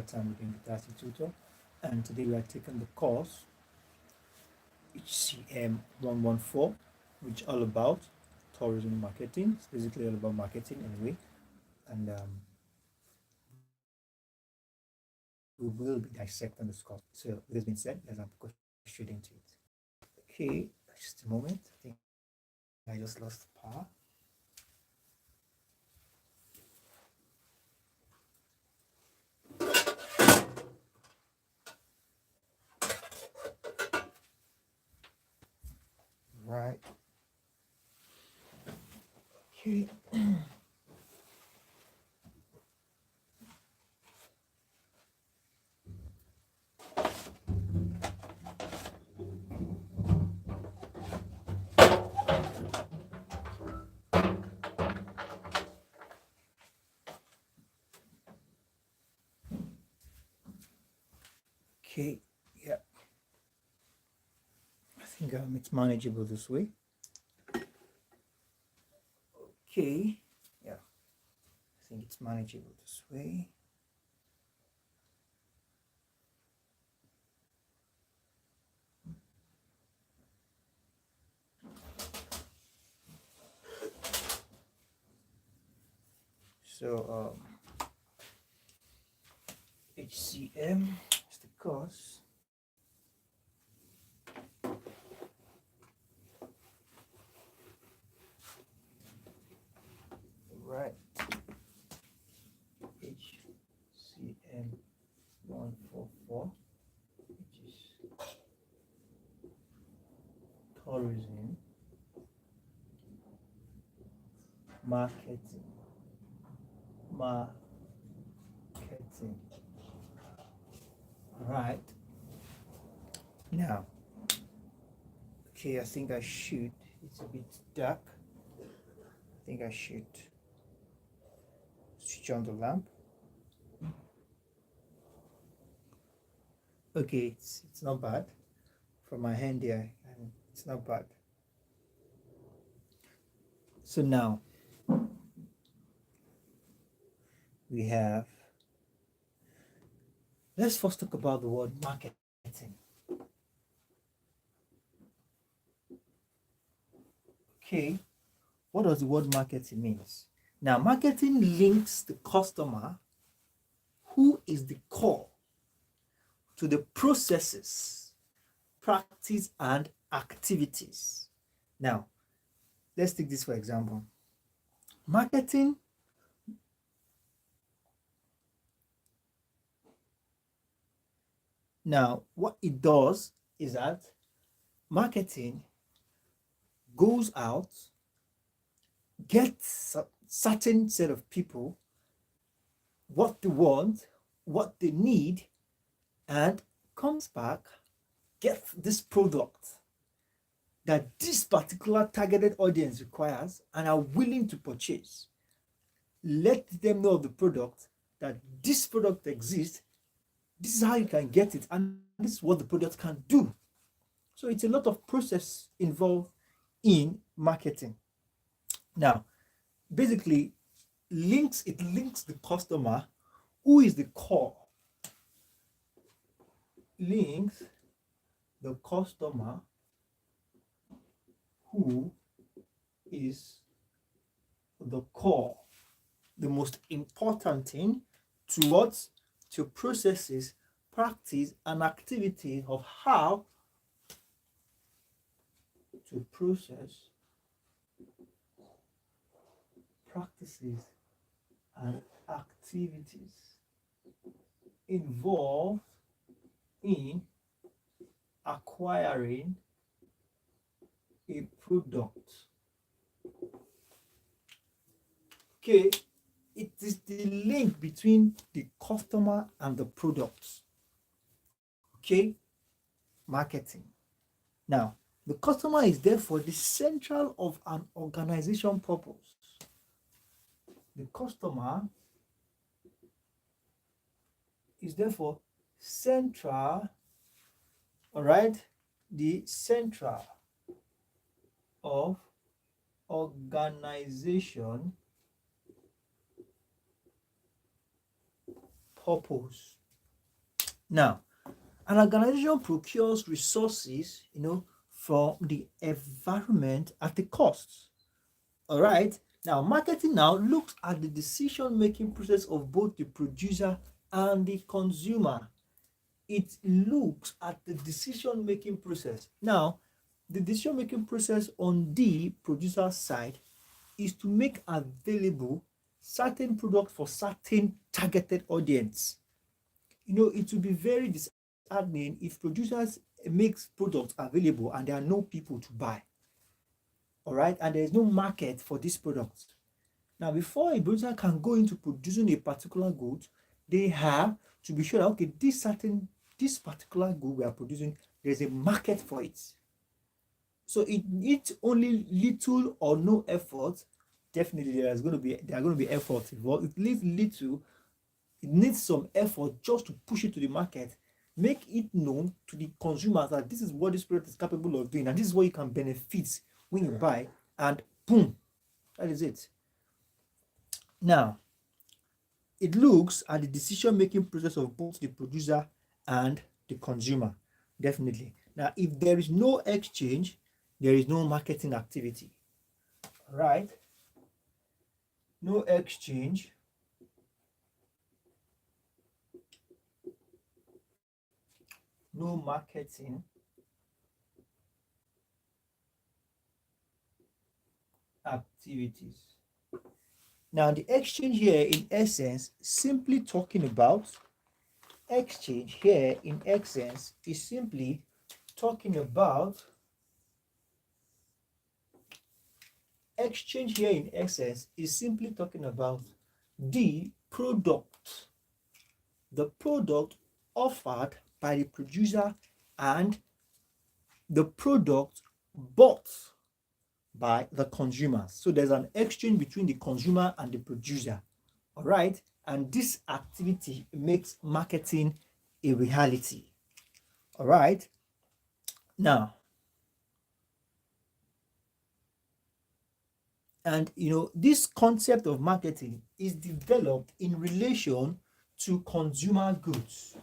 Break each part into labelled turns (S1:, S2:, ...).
S1: time again with Darcy Tutor, and today we are taking the course HCM144, which is all about tourism marketing. It's basically all about marketing anyway, and we will be dissecting this course. So, with this being said, let's go straight into it. Okay, just a moment. I think I just lost power. Right. Okay. Okay. Yeah. I think it's manageable this way. Okay. Yeah. I think it's manageable this way. So HCM is the course. Right. HCM144, which is tourism marketing. Right. Now, okay, I think I should. It's a bit dark. I think I should switch on the lamp. Okay, it's not bad. From my hand here, and it's not bad. So now we have. Let's first talk about the word marketing. Okay, what does the word marketing means? Now, marketing links the customer, who is the core, to the processes, practice, and activities. Now, let's take this for example. Marketing now, what it does is that marketing goes out, gets a certain set of people what they want, what they need, and comes back, gets this product that this particular targeted audience requires and are willing to purchase. Let them know of the product, that this product exists, this is how you can get it, and this is what the product can do. So it's a lot of process involved in marketing. Now, basically, it links the customer, who is the core, links the customer, who is the core, the most important thing, to what? To processes, practice, and activity of how to process, practices, and activities involved in acquiring a product. Okay, it is the link between the customer and the product. Okay, marketing. Now, the customer is therefore the central of an organization purpose. The customer is therefore central, all right, the central of organization purpose. Now, an organization procures resources, from the environment at a cost. All right. Now, marketing now looks at the decision-making process of both the producer and the consumer. It looks at the decision-making process. Now, the decision-making process on the producer side is to make available certain products for certain targeted audience. It will be very disheartening if producers makes products available and there are no people to buy. All right, and there is no market for these products. Now, before a producer can go into producing a particular good, they have to be sure that okay, this particular good we are producing, there's a market for it. So it needs only little or no effort. Definitely, there are going to be effort involved. It needs little. It needs some effort just to push it to the market, make it known to the consumers that this is what this product is capable of doing, and this is what you can benefit when you buy, and boom, that is it. Now, it looks at the decision-making process of both the producer and the consumer. Definitely. Now, if there is no exchange, there is no marketing activity. Right? No exchange. No marketing activities. Now, the exchange here, in essence, simply talking about exchange here, in essence, is simply talking about exchange here, in essence, is simply talking about the product offered by the producer and the product bought by the consumer. So there's an exchange between the consumer and the producer. All right. And this activity makes marketing a reality. All right. Now, and this concept of marketing is developed in relation to consumer goods.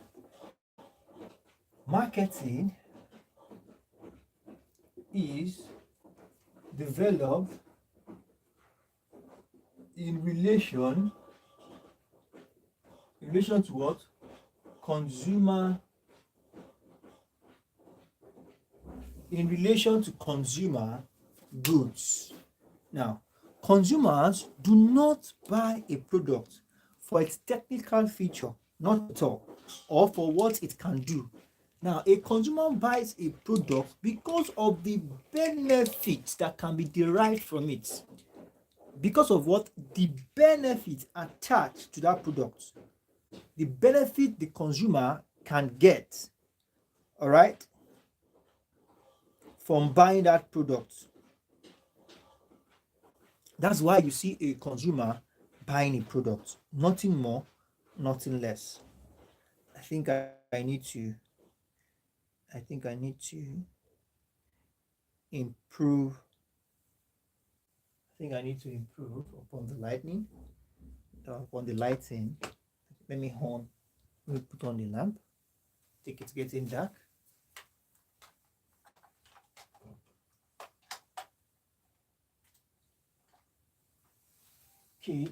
S1: Marketing is developed in relation to what? In relation to consumer goods. Now, consumers do not buy a product for its technical feature, not at all, or for what it can do. Now, a consumer buys a product because of the benefits that can be derived from it. Because of what? The benefit attached to that product. The benefit the consumer can get, all right, from buying that product. That's why you see a consumer buying a product. Nothing more, nothing less. I think I need to improve. I think I need to improve upon the lighting. Let me put on the lamp. I think it's getting dark. Okay.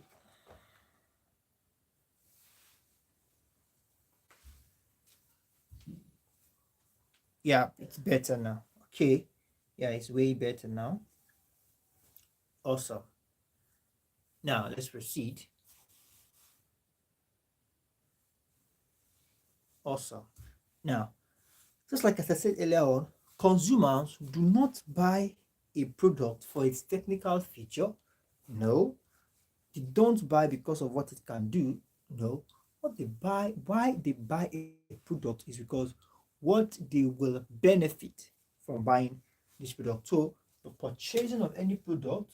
S1: Yeah, it's better now. Okay. Yeah, it's way better now. Awesome. Now let's proceed. Awesome. Now, just like as I said earlier on, consumers do not buy a product for its technical feature. No. They don't buy because of what it can do. No. Why they buy a product is because what they will benefit from buying this product. So the purchasing of any product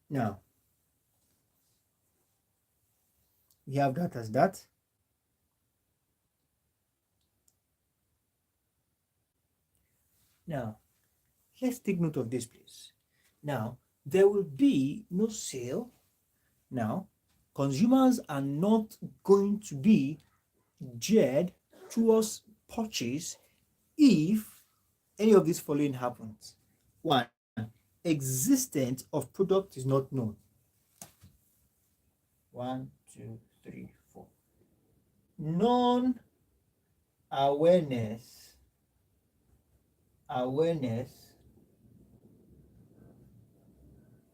S1: now We have that as that. Now, let's take note of this, please. Now, there will be no sale. Now, consumers are not going to be geared towards purchase if any of this following happens. One, existence of product is not known. 1, 2, 3, 4. Non-awareness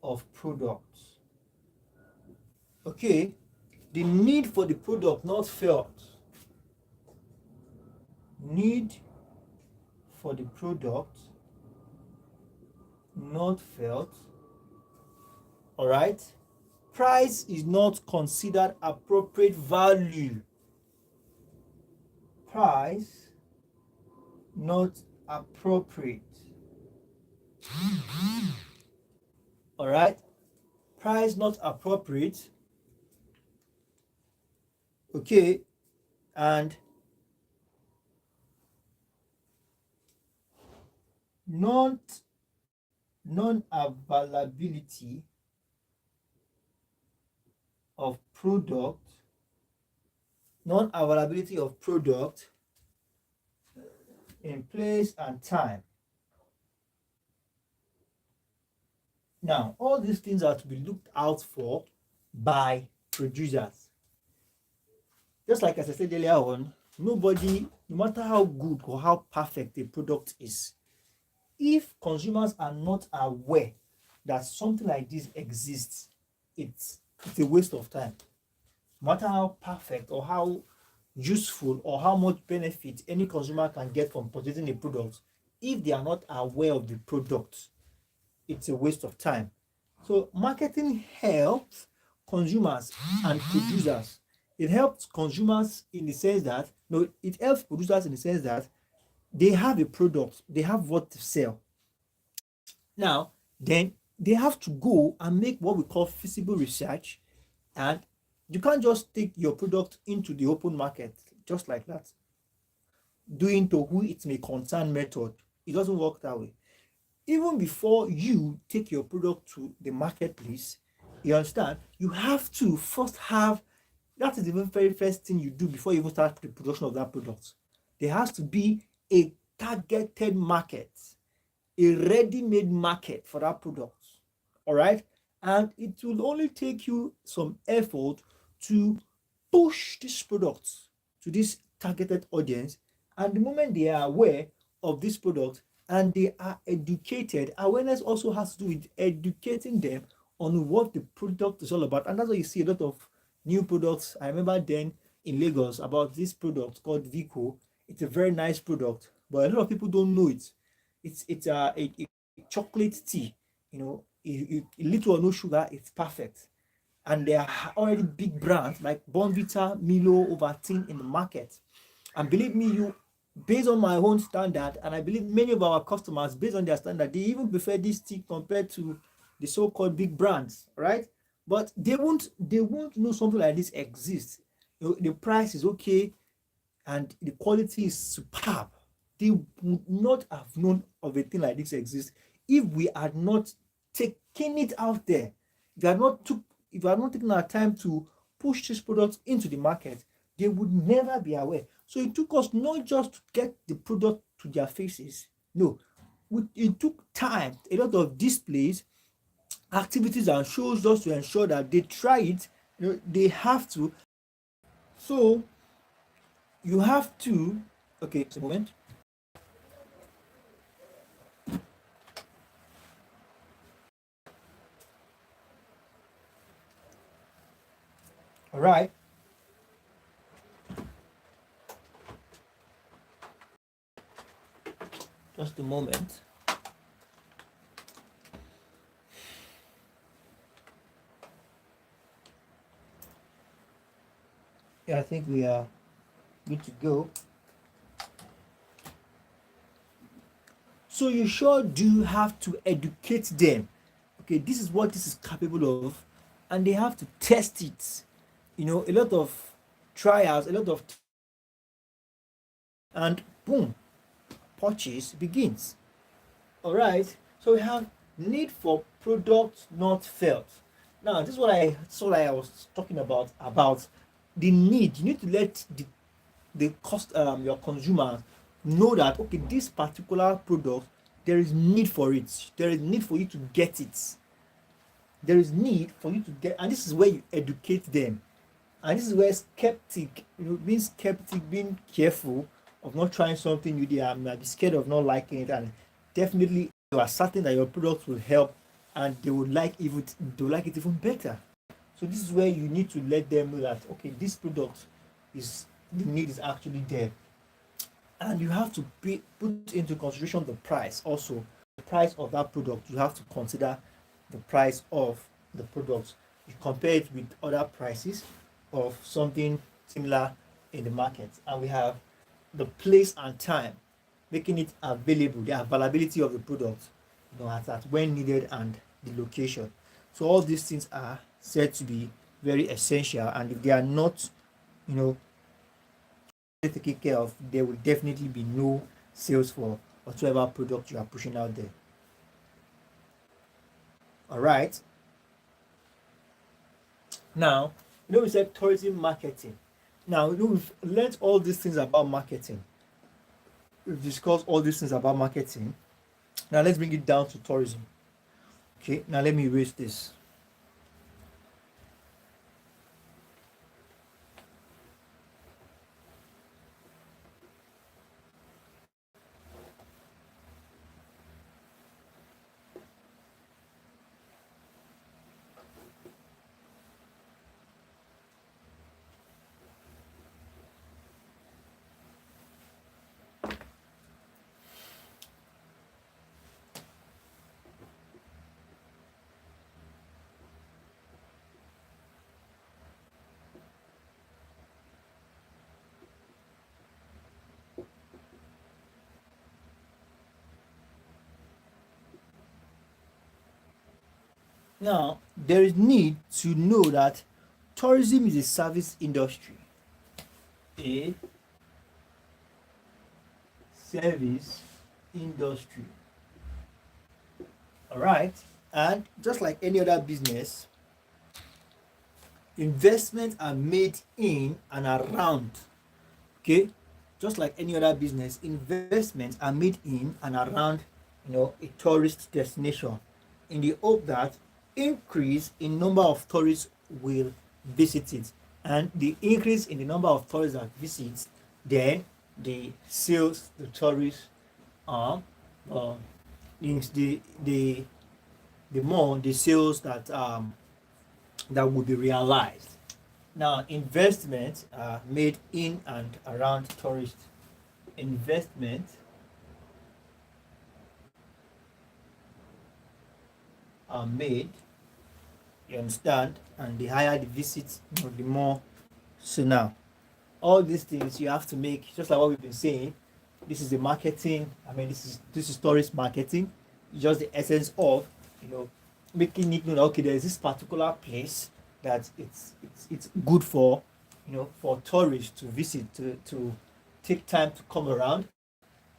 S1: of products. Okay, the need for the product not felt. Need for the product not felt. All right. Price is not considered appropriate value. Price not appropriate. All right. Price not appropriate. Okay. And non-availability of product, in place and time. Now, all these things are to be looked out for by producers. Just like as I said earlier on, nobody, no matter how good or how perfect a product is, if consumers are not aware that something like this exists, it's a waste of time. No matter how perfect or how useful or how much benefit any consumer can get from purchasing a product, if they are not aware of the product, it's a waste of time. So marketing helps consumers and producers. It helps consumers in the sense that, no, it helps producers in the sense that they have a product, they have what to sell. Now, then they have to go and make what we call feasible research, and you can't just take your product into the open market just like that. Doing to who it may concern method, it doesn't work that way. Even before you take your product to the marketplace, you understand, you have to first have, that is the very first thing you do before you even start the production of that product. There has to be a targeted market, a ready-made market for that product. All right. And it will only take you some effort to push this product to this targeted audience. And the moment they are aware of this product and they are educated, awareness also has to do with educating them on what the product is all about. And that's why you see a lot of new products. I remember then in Lagos about this product called Vico. It's a very nice product, but a lot of people don't know it. It's a chocolate tea, you know, little or no sugar, it's perfect. And there are already big brands like Bonvita, Milo, Ovaltine in the market. And believe me, based on my own standard, and I believe many of our customers, based on their standard, they even prefer this tea compared to the so-called big brands, right? But they won't know something like this exists. You know, the price is okay and the quality is superb. They would not have known of a thing like this exists if we had not taken it out there. If we had not taken our time to push this product into the market, they would never be aware. So it took us not just to get the product to their faces. No, it took time, a lot of displays, activities and shows just to ensure that they try it. You know, they have to. So you have to, okay, just a moment. All right. Just a moment. Yeah, I think we are good to go. So you sure do have to educate them. Okay, this is what this is capable of, and they have to test it. a lot of trials, a lot of, and boom, purchase begins. All right. So we have need for product not felt. Now, this is what I was talking about the need. You need to let the cost your consumers know that, okay, this particular product, there is need for it. There is need for you to get it. There is need for you to get, and this is where you educate them. And this is where being skeptic, being careful of not trying something new, they might be scared of not liking it, and definitely you are certain that your product will help, and they will like it even better. So this is where you need to let them know that, okay, this product is the need is actually there, and you have to put into consideration the price also. The price of that product, you have to consider the price of the product. You compare it with other prices of something similar in the market, and we have the place and time, making it available, the availability of the product, at when needed, and the location. So all these things are said to be very essential, and if they are not, you know taken care of, there will definitely be no sales for whatever product you are pushing out there. All right. Now, we said tourism marketing. Now, we've learned all these things about marketing. We've discussed all these things about marketing. Now, let's bring it down to tourism. Okay, now let me erase this. Now, there is need to know that tourism is a service industry. A service industry. All right. And just like any other business, investments are made in and around. Okay. Just like any other business, investments are made in and around, a tourist destination, in the hope that increase in number of tourists will visit it, and the increase in the number of tourists that visit, then the sales the tourists are the more the sales that will be realized. Now, investments are made in and around tourists. Investment are made, you understand, and the higher the visits, the more. So now, all these things you have to make, just like what we've been saying. This is the marketing. I mean, this is tourist marketing. Just the essence of, making it know that, okay, there is this particular place that it's good for, for tourists to visit, to take time to come around.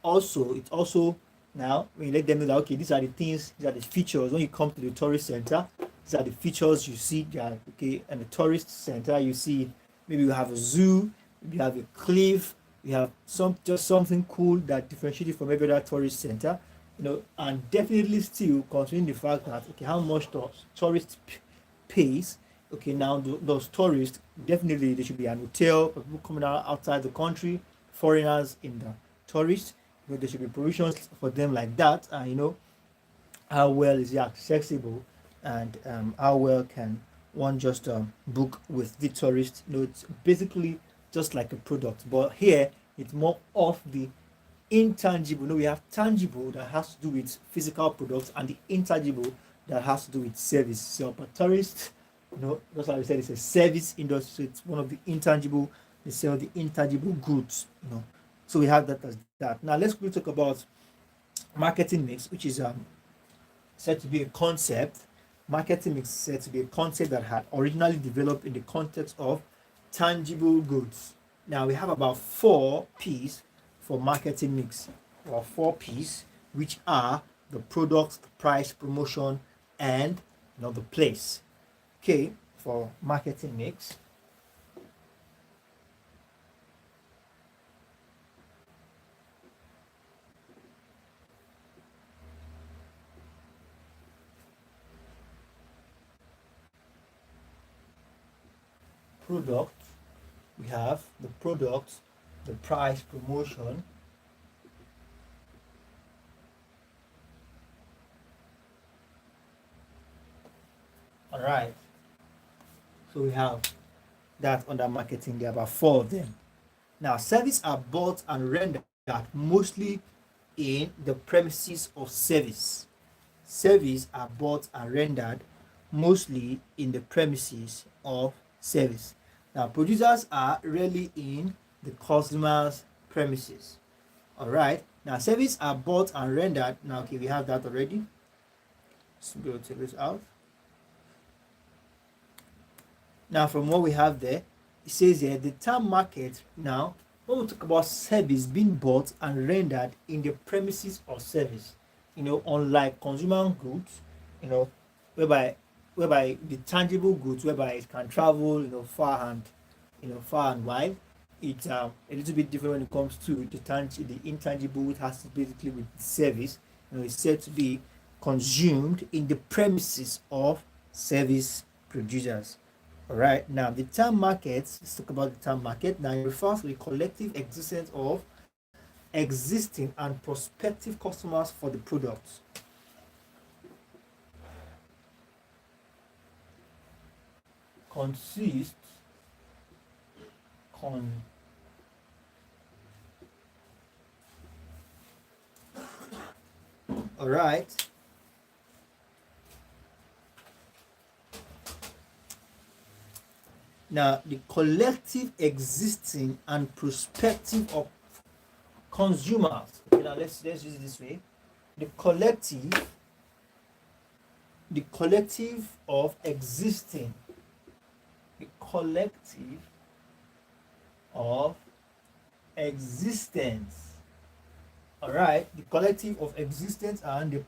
S1: Also, it's also, now when you let them know that, okay, these are the things, these are the features when you come to the tourist center. These are the features you see. Okay, and the tourist center, you see maybe you have a zoo, maybe you have a cliff, you have something cool that differentiates it from every other tourist center. And definitely still considering the fact that, okay, how much tourist pays. Okay, now those tourists, definitely there should be an hotel for people coming outside the country, foreigners in the tourists. There should be provisions for them like that, and how well is it accessible, and how well can one just book with the tourist. It's basically just like a product, but here it's more of the intangible. We have tangible that has to do with physical products, and the intangible that has to do with service. So for tourists, that's why we said it's a service industry. So it's one of the intangible. They sell the intangible goods. So we have that as that. Now let's quickly talk about marketing mix, which is said to be a concept marketing mix is said to be a concept that had originally developed in the context of tangible goods. Now we have about 4 P's for marketing mix, or 4 P's, which are the product, the price, promotion, and the place. Okay, for marketing mix. Product, we have the product, the price, promotion. All right, so we have that under marketing. There are about 4 of them. Now services are bought and rendered mostly in the premises of service. Services are bought and rendered mostly in the premises of service. Now producers are rarely in the customer's premises. All right, now services are bought and rendered. Now okay, we have that already. Let's go take this out. Now from what we have there, it says here the term market. Now when we talk about service being bought and rendered in the premises of service, unlike consumer goods, whereby the tangible goods, whereby it can travel far and wide. It's a little bit different when it comes to the intangible, which has to basically with service. It's said to be consumed in the premises of service producers. All right, now the term market, let's talk about the term market. Now it refers to the collective existence of existing and prospective customers for the products. Consists all right. Now, the collective existing and prospective of consumers. Okay, now let's use it this way. The collective of existing. The collective of existence. All right, the collective of existence and the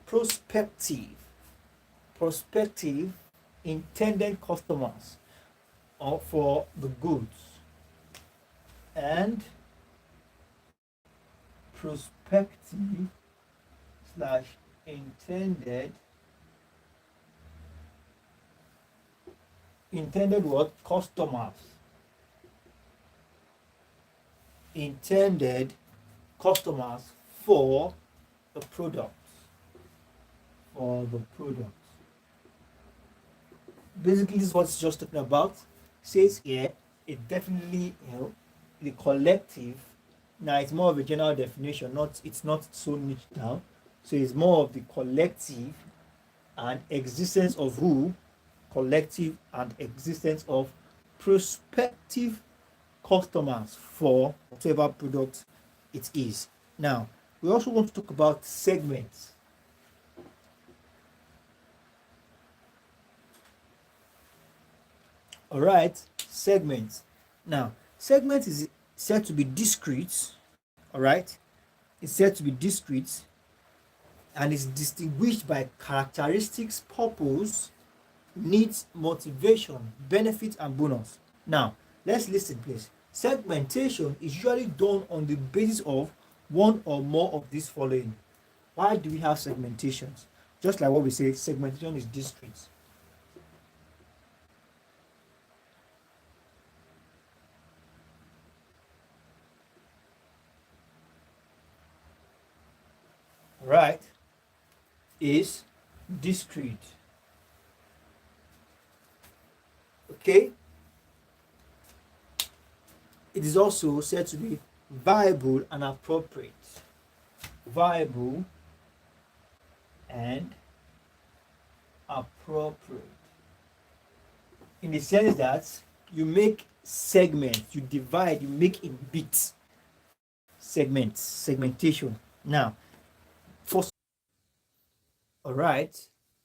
S1: prospective intended customers for the goods, and prospective slash intended what? Customers. Intended customers for the products. Basically, this is what it's just talking about. Says here, it definitely, the collective. Now it's more of a general definition, it's not so niche down. So it's more of the collective and existence of who? Collective and existence of prospective customers for whatever product it is. Now, we also want to talk about segments. All right, segments. Now, segment is said to be discrete. All right, it's said to be discrete and is distinguished by characteristics, purpose, needs, motivation, benefit, and bonus. Now, let's listen, please. Segmentation is usually done on the basis of one or more of these following. Why do we have segmentations? Just like what we say, segmentation is discrete. Right, is discrete. Okay, it is also said to be viable and appropriate. Viable and appropriate, in the sense that you make segments, you divide, you make in bits. Segmentation. Now, for all right,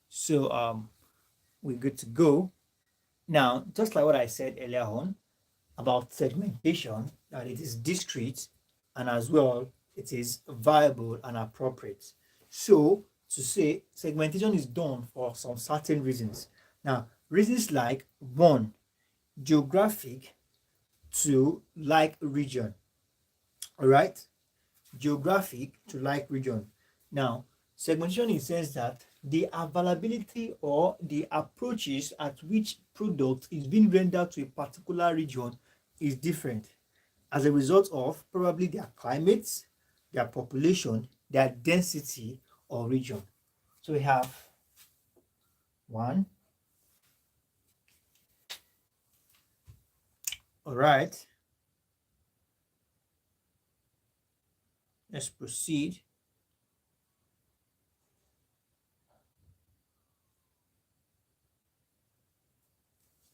S1: so we're good to go. Now, just like what I said earlier on about segmentation, that it is discrete and as well it is viable and appropriate. So to say segmentation is done for some certain reasons. Now, reasons like one, geographic to like region. All right, geographic to like region. Now, segmentation in the sense that the availability or the approaches at which product is being rendered to a particular region is different as a result of probably their climates, their population, their density or region. So we have one. All right, let's proceed.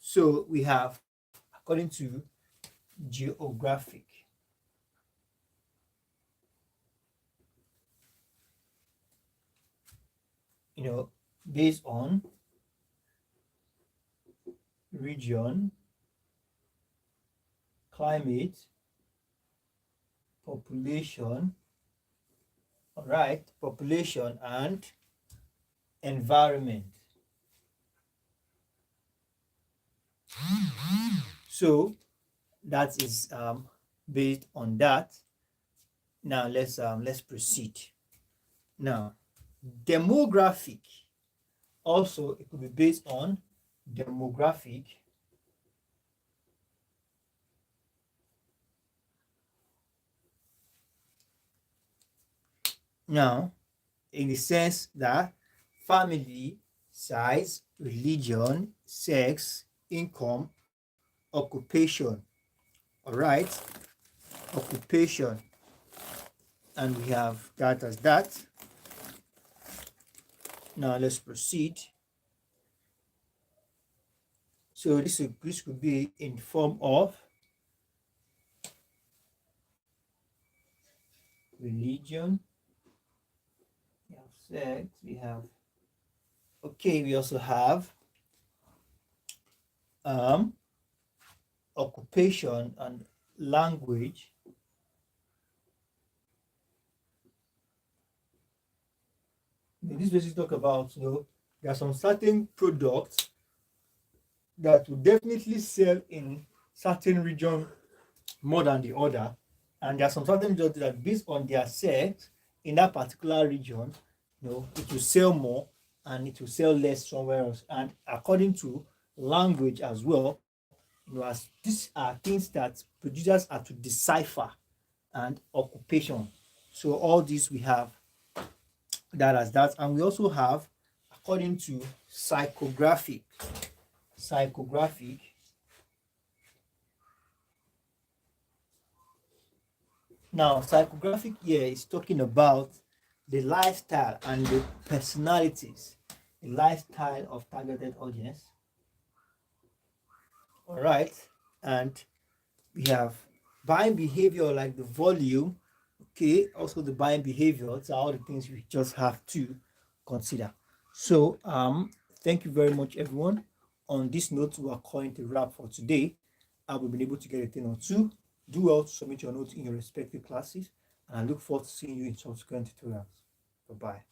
S1: So we have according to geographic. Based on region, climate, population, all right, population and environment. So that is based on that. Now let's proceed. Now, demographic, also it could be based on demographic. Now, in the sense that family, size, religion, sex, income, occupation. All right, occupation, and we have that as that. Now let's proceed. So this could be in form of religion, we have sex, we have we also have occupation and language. This basically talk about there are some certain products that will definitely sell in certain region more than the other, and there are some certain regions that based on their sex in that particular region, it will sell more and it will sell less somewhere else. And according to language as well, as these are things that producers are to decipher, and occupation. So all these we have that as that, and we also have according to psychographic. Psychographic. Now, psychographic here is talking about the lifestyle and the personalities, the lifestyle of targeted audience. All right, and we have buying behavior like the volume. Okay, also the buying behavior. These are all the things we just have to consider. So, thank you very much, everyone. On this note, we are calling to wrap for today. We've been able to get a thing or two. Do well to submit your notes in your respective classes, and I look forward to seeing you in subsequent tutorials. Bye bye.